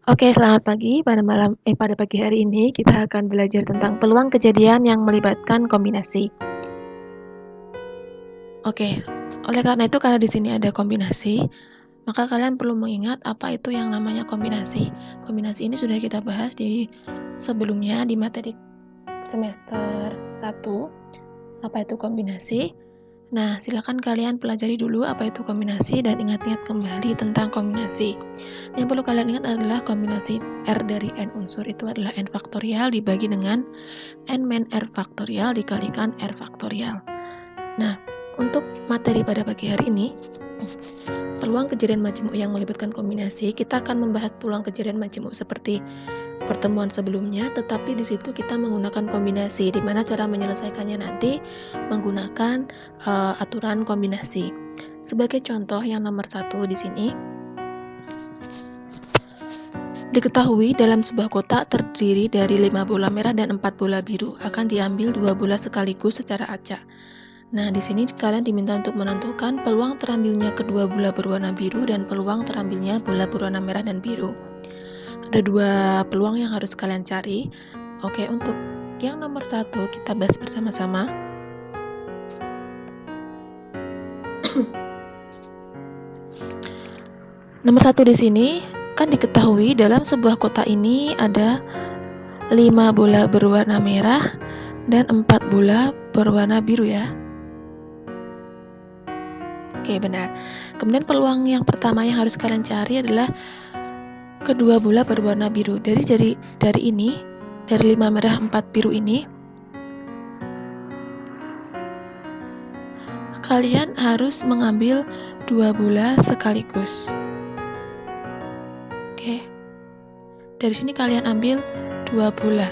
Oke, selamat pagi. Pada pagi hari ini kita akan belajar tentang peluang kejadian yang melibatkan kombinasi. Oke, oleh karena itu karena di sini ada kombinasi, maka kalian perlu mengingat apa itu yang namanya kombinasi. Kombinasi ini sudah kita bahas di sebelumnya di materi semester 1. Apa itu kombinasi? Nah, silakan kalian pelajari dulu apa itu kombinasi dan ingat-ingat kembali tentang kombinasi. Yang perlu kalian ingat adalah kombinasi R dari N unsur itu adalah N faktorial dibagi dengan N min R faktorial dikalikan R faktorial. Nah, untuk materi pada pagi hari ini, peluang kejadian majmuk yang melibatkan kombinasi, kita akan membahas peluang kejadian majmuk seperti pertemuan sebelumnya, tetapi di situ kita menggunakan kombinasi, di mana cara menyelesaikannya nanti menggunakan aturan kombinasi. Sebagai contoh yang nomor 1 di sini, diketahui dalam sebuah kotak terdiri dari 5 bola merah dan 4 bola biru, akan diambil 2 bola sekaligus secara acak. Nah, di sini kalian diminta untuk menentukan peluang terambilnya kedua bola berwarna biru dan peluang terambilnya bola berwarna merah dan biru. Ada 2 peluang yang harus kalian cari. Oke, untuk yang nomor 1 kita bahas bersama-sama. Nomor 1 di sini kan diketahui dalam sebuah kotak ini ada 5 bola berwarna merah dan 4 bola berwarna biru ya. Oke, benar. Kemudian peluang yang pertama yang harus kalian cari adalah kedua bola berwarna biru. Dari ini, dari 5 merah 4 biru ini, kalian harus mengambil 2 bola sekaligus. Oke. Dari sini kalian ambil 2 bola.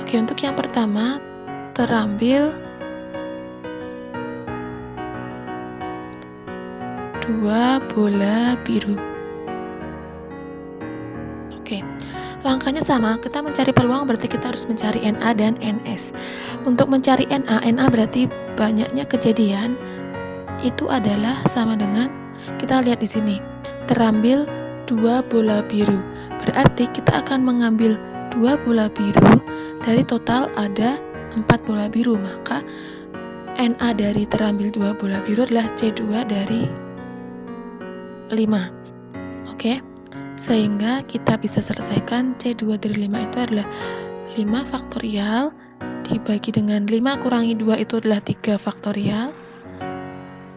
Oke, untuk yang pertama terambil 2 bola biru. Oke. Langkahnya sama, kita mencari peluang berarti kita harus mencari NA dan NS. Untuk mencari NA berarti banyaknya kejadian itu adalah sama dengan, kita lihat di sini, terambil 2 bola biru. Berarti kita akan mengambil 2 bola biru dari total ada 4 bola biru, maka NA dari terambil 2 bola biru adalah C2 dari 5. Oke. Sehingga kita bisa selesaikan C2 dari 5 itu adalah 5 faktorial dibagi dengan 5 kurangi 2 itu adalah 3 faktorial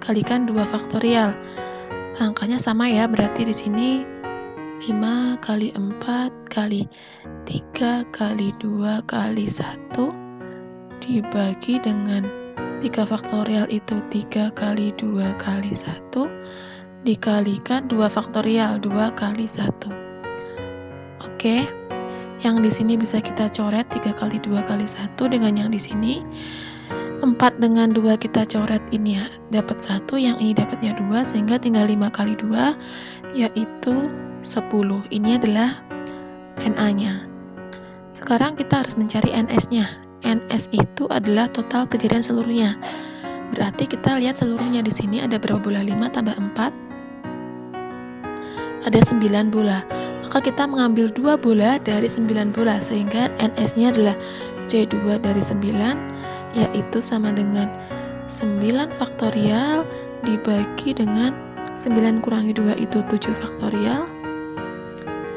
kalikan 2 faktorial. Angkanya sama ya, berarti di sini 5 kali 4 kali 3 kali 2 kali 1 dibagi dengan 3 faktorial itu 3 kali 2 kali 1 dikalikan 2 faktorial 2 kali 1. Oke, yang di sini bisa kita coret 3 kali 2 kali 1 dengan yang di sini 4 dengan 2 kita coret, ini ya dapat 1, yang ini dapatnya 2, sehingga tinggal 5 kali 2 yaitu 10. Ini adalah NA-nya. Sekarang kita harus mencari NS-nya. NS itu adalah total kejadian seluruhnya. Berarti kita lihat seluruhnya di sini ada berapa bola? 5 tambah 4 ada 9 bola. Maka kita mengambil 2 bola dari 9 bola, sehingga NS-nya adalah C2 dari 9, yaitu sama dengan 9 faktorial dibagi dengan 9 kurangi 2 itu 7 faktorial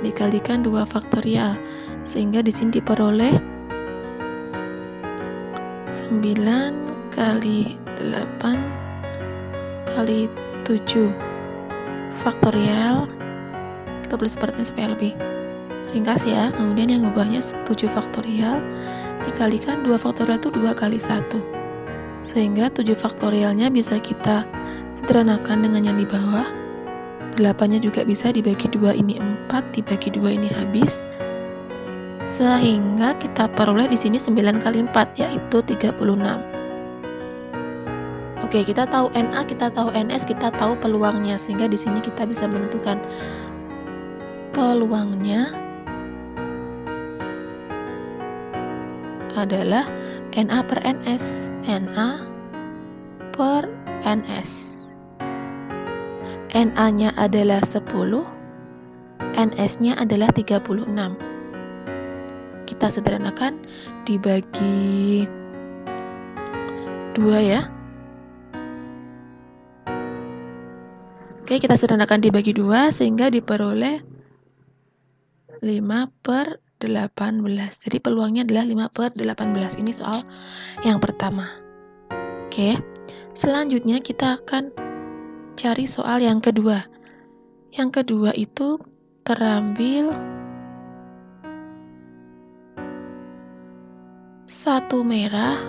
dikalikan 2 faktorial, sehingga di sini diperoleh 9 kali 8 kali 7 faktorial. Kita tulis seperti ini supaya lebih ringkas ya. Kemudian yang ubahnya 7 faktorial dikalikan 2 faktorial itu 2 kali 1, sehingga 7 faktorialnya bisa kita sederhanakan dengan yang di bawah. 8-nya juga bisa dibagi 2, ini 4, dibagi 2 ini habis, sehingga kita peroleh di sini 9 kali 4 yaitu 36. Oke, kita tahu NA, kita tahu NS, kita tahu peluangnya, sehingga di sini kita bisa menentukan peluangnya adalah NA per NS. NA per NS. NA-nya adalah 10, NS-nya adalah 36. Kita sederhanakan dibagi 2 ya. Oke, kita sederhanakan dibagi 2 sehingga diperoleh 5/18. Jadi peluangnya adalah 5/18. Ini soal yang pertama. Oke, selanjutnya kita akan cari soal yang kedua. Yang kedua itu terambil 1 merah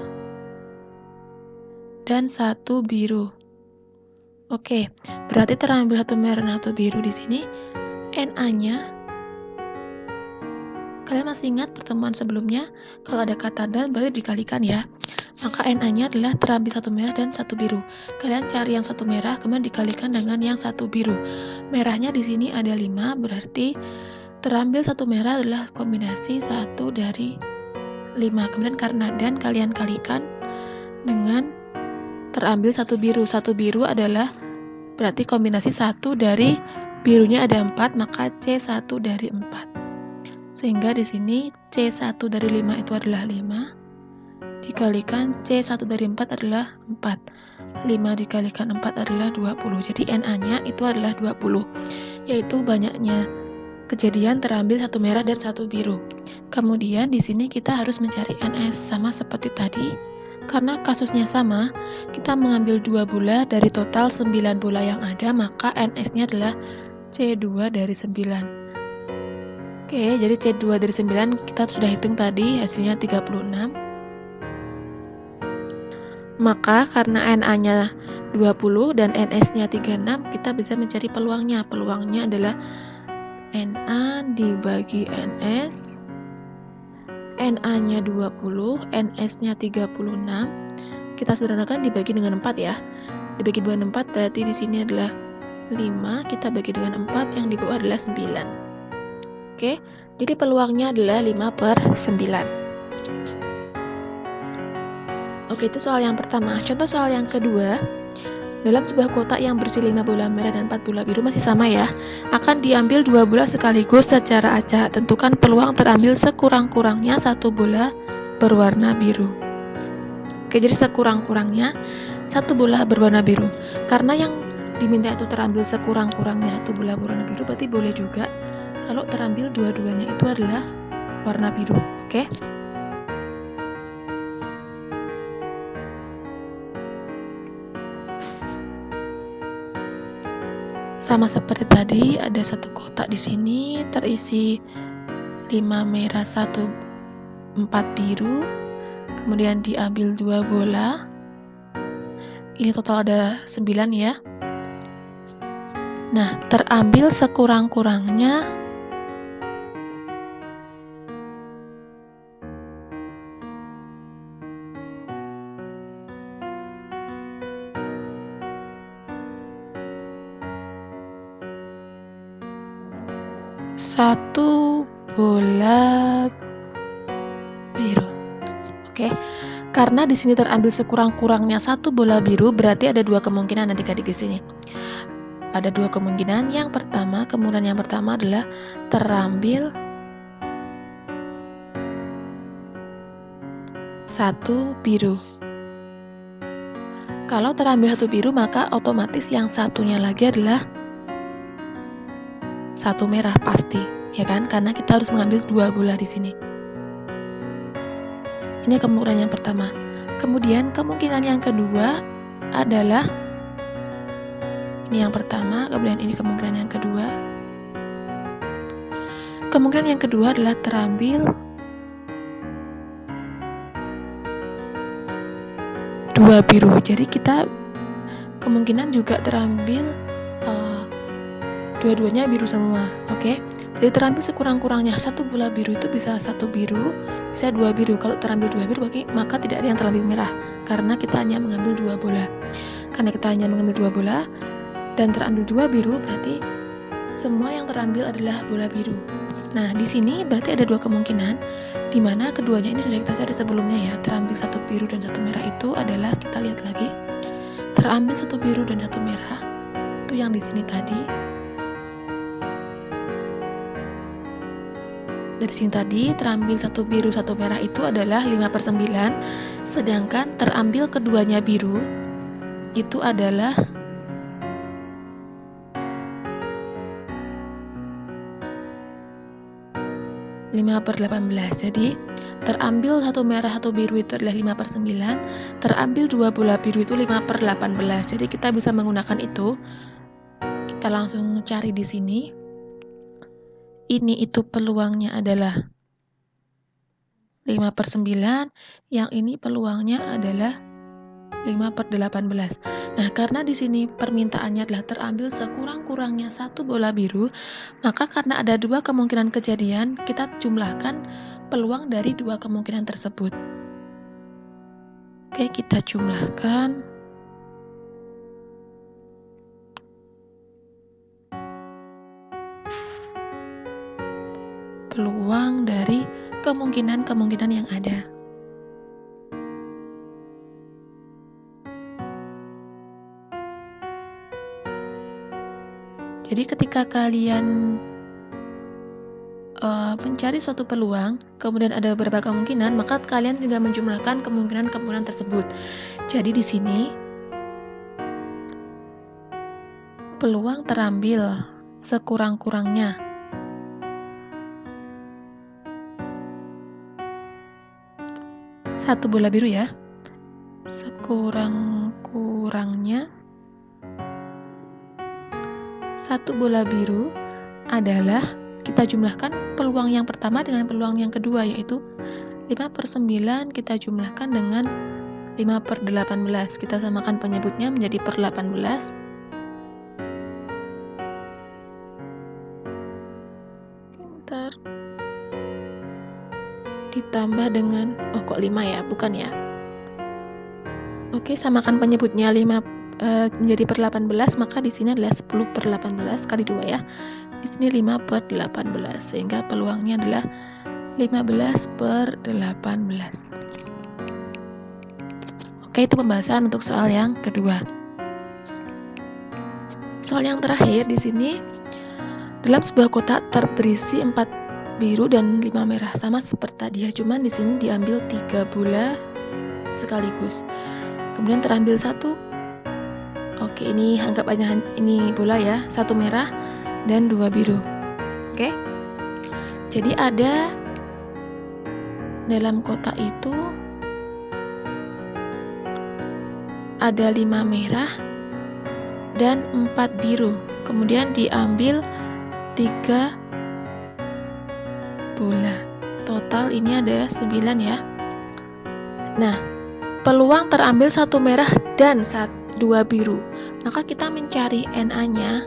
dan 1 biru. Oke, berarti terambil 1 merah dan 1 biru di sini. NA-nya, kalian masih ingat pertemuan sebelumnya? Kalau ada kata dan berarti dikalikan ya. Maka NA-nya adalah terambil 1 merah dan 1 biru. Kalian cari yang 1 merah, kemudian dikalikan dengan yang 1 biru. Merahnya di sini ada 5, berarti terambil 1 merah adalah kombinasi 1 dari 5. Kemudian karena dan kalian kalikan dengan terambil 1 biru. 1 biru adalah berarti kombinasi 1 dari birunya ada 4, maka C1 dari 4. Sehingga di sini C1 dari 5 itu adalah 5. Dikalikan C1 dari 4 adalah 4. 5 dikalikan 4 adalah 20. Jadi NA-nya itu adalah 20. Yaitu banyaknya kejadian terambil 1 merah dan 1 biru. Kemudian di sini kita harus mencari NS sama seperti tadi. Karena kasusnya sama, kita mengambil 2 bola dari total 9 bola yang ada, maka NS-nya adalah C2 dari 9. Oke, jadi C2 dari 9 kita sudah hitung tadi, hasilnya 36. Maka karena NA-nya 20 dan NS-nya 36, kita bisa mencari peluangnya. Peluangnya adalah NA dibagi NS. NA-nya 20, NS-nya 36. Kita sederhanakan dibagi dengan 4 ya. Dibagi dengan 4 berarti di sini adalah 5, kita bagi dengan 4, yang di bawah adalah 9. Oke, jadi peluangnya adalah 5/9. Oke, itu soal yang pertama. Contoh soal yang kedua. Dalam sebuah kotak yang berisi 5 bola merah dan 4 bola biru, masih sama ya, akan diambil 2 bola sekaligus secara acak. Tentukan peluang terambil sekurang-kurangnya 1 bola berwarna biru. Oke, jadi sekurang-kurangnya 1 bola berwarna biru. Karena yang diminta itu terambil sekurang-kurangnya 1 bola berwarna biru, berarti boleh juga kalau terambil dua-duanya itu adalah warna biru. Oke. Sama seperti tadi, ada satu kotak di sini terisi 5 merah, 1 4 biru. Kemudian diambil 2 bola. Ini total ada 9 ya. Nah, terambil sekurang-kurangnya satu bola biru. Oke. Karena di sini terambil sekurang-kurangnya 1 bola biru, berarti ada 2 kemungkinan adik-adik di sini. Ada 2 kemungkinan. Yang pertama, kemungkinan yang pertama adalah terambil 1 biru. Kalau terambil 1 biru, maka otomatis yang satunya lagi adalah 1 merah pasti, ya kan? Karena kita harus mengambil 2 bola di sini. Ini kemungkinan yang pertama. Kemudian kemungkinan yang kedua adalah ini yang pertama, kemudian ini kemungkinan yang kedua. Kemungkinan yang kedua adalah terambil 2 biru. Jadi kita kemungkinan juga terambil dua-duanya biru semua. Oke. Jadi terambil sekurang-kurangnya 1 bola biru itu bisa 1 biru, bisa 2 biru. Kalau terambil 2 biru, maka tidak ada yang terambil merah, karena kita hanya mengambil 2 bola. Karena kita hanya mengambil 2 bola dan terambil 2 biru, berarti semua yang terambil adalah bola biru. Nah, di sini berarti ada 2 kemungkinan, di mana keduanya ini sudah kita cari sebelumnya ya. Terambil 1 biru dan 1 merah itu adalah, kita lihat lagi, terambil 1 biru dan 1 merah itu yang di sini tadi. Dari sini tadi terambil satu biru satu merah itu adalah 5/9, sedangkan terambil keduanya biru itu adalah 5/18. Jadi terambil satu merah satu biru itu adalah 5/9, terambil dua bola biru itu 5/18. Jadi kita bisa menggunakan itu. Kita langsung cari di sini. Ini itu peluangnya adalah 5/9, yang ini peluangnya adalah 5/18. Nah, karena di sini permintaannya adalah terambil sekurang-kurangnya satu bola biru, maka karena ada dua kemungkinan kejadian, kita jumlahkan peluang dari dua kemungkinan tersebut. Oke, kita jumlahkan. Peluang dari kemungkinan-kemungkinan yang ada. Jadi ketika kalian mencari suatu peluang, kemudian ada beberapa kemungkinan, maka kalian juga menjumlahkan kemungkinan-kemungkinan tersebut. Jadi di sini peluang terambil sekurang-kurangnya satu bola biru ya, sekurang-kurangnya satu bola biru adalah, kita jumlahkan peluang yang pertama dengan peluang yang kedua, yaitu 5/9 kita jumlahkan dengan 5/18. Kita samakan penyebutnya menjadi per 18. Bentar. Ditambah dengan, oh kok 5 ya, bukan ya. Oke, samakan penyebutnya 5 menjadi per 18, maka di sini adalah 10/18 kali 2 ya. Di sini 5/18, sehingga peluangnya adalah 15/18. Oke, itu pembahasan untuk soal yang kedua. Soal yang terakhir di sini, dalam sebuah kotak berisi 4 biru dan 5 merah, sama seperti tadi ya, cuman di sini diambil 3 bola sekaligus. Kemudian terambil satu. Oke, ini anggap aja ini bola ya, satu merah dan 2 biru. Oke. Jadi ada dalam kotak itu ada 5 merah dan 4 biru. Kemudian diambil 3 bola. Total ini ada 9 ya. Nah, peluang terambil satu merah dan 2 biru. Maka kita mencari NA-nya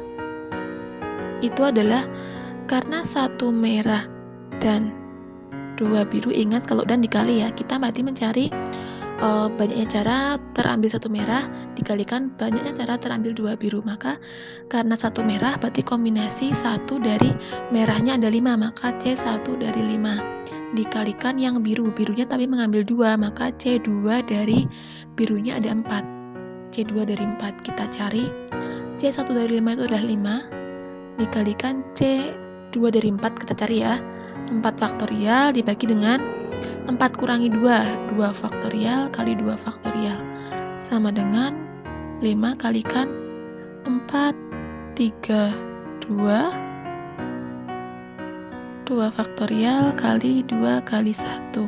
itu adalah, karena satu merah dan 2 biru, ingat kalau dan dikali ya, kita berarti mencari banyaknya cara terambil satu merah dikalikan banyaknya cara terambil 2 biru. Maka karena satu merah berarti kombinasi 1 dari merahnya ada 5, maka C1 dari 5 dikalikan yang birunya tapi mengambil 2, maka C2 dari birunya ada 4. C2 dari 4 kita cari. C1 dari 5 itu adalah 5 dikalikan C2 dari 4 kita cari ya, 4 faktorial dibagi dengan 4 kurangi 2, 2 faktorial kali 2 faktorial sama dengan 5 kalikan 4, 3, 2 faktorial kali 2 kali 1.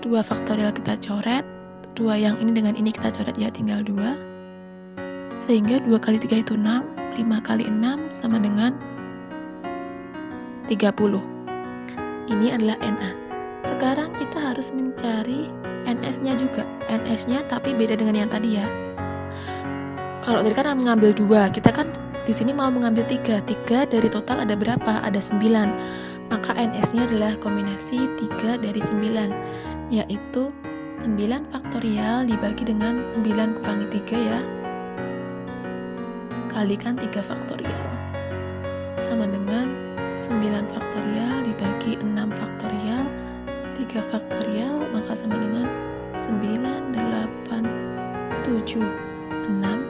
2 faktorial kita coret, 2 yang ini dengan ini kita coret ya, tinggal 2. Sehingga 2 kali 3 itu 6, 5 kali 6 sama dengan 30. Ini adalah NA. Sekarang kita harus mencari NS-nya juga. NS-nya tapi beda dengan yang tadi ya. Kalau tadi kan mengambil 2, kita kan di sini mau mengambil 3. 3 dari total ada berapa? Ada 9. Maka NS-nya adalah kombinasi 3 dari 9, yaitu 9 faktorial dibagi dengan 9 kurangi 3 ya, kalikan 3 faktorial sama dengan 9 faktorial dibagi 6 faktorial 3 faktorial, maka sama dengan 9, 8, 7, 6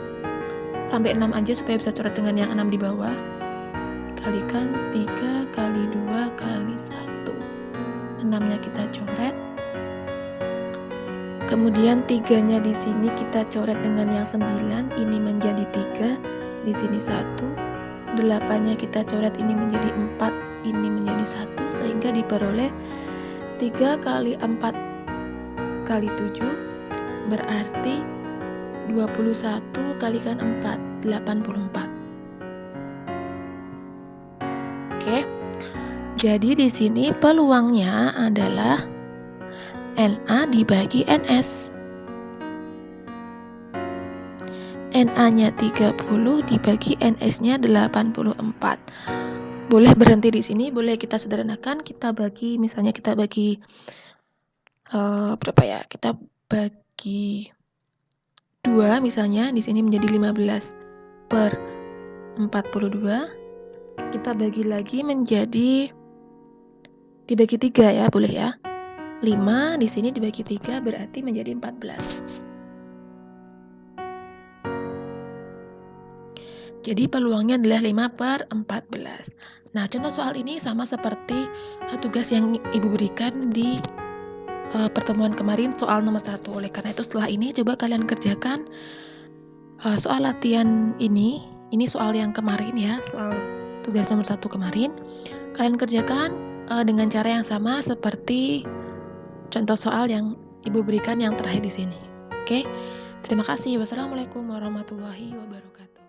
sampai 6 aja supaya bisa coret dengan yang 6 di bawah, kalikan 3 kali 2 kali 1. 6-nya kita coret. Kemudian 3-nya di sini kita coret dengan yang 9, ini menjadi 3, di sini 1. 8-nya kita coret, ini menjadi 4, ini menjadi 1, sehingga diperoleh 3 kali 4 kali 7 berarti 21 kalikan 4, 84. Oke. Jadi di sini peluangnya adalah NA dibagi NS. NA-nya 30 dibagi NS-nya 84. Boleh berhenti di sini, boleh kita sederhanakan, kita bagi, misalnya kita bagi berapa ya? Kita bagi 2 misalnya, di sini menjadi 15/42. Kita bagi lagi menjadi dibagi 3 ya, boleh ya. 5 di sini dibagi 3 berarti menjadi 14. Jadi peluangnya adalah 5/14. Nah, contoh soal ini sama seperti tugas yang Ibu berikan di pertemuan kemarin, soal nomor 1. Oleh karena itu setelah ini coba kalian kerjakan soal latihan ini soal yang kemarin ya, soal tugas nomor 1 kemarin. Kalian kerjakan dengan cara yang sama seperti contoh soal yang Ibu berikan yang terakhir di sini. Oke, terima kasih. Wassalamualaikum warahmatullahi wabarakatuh.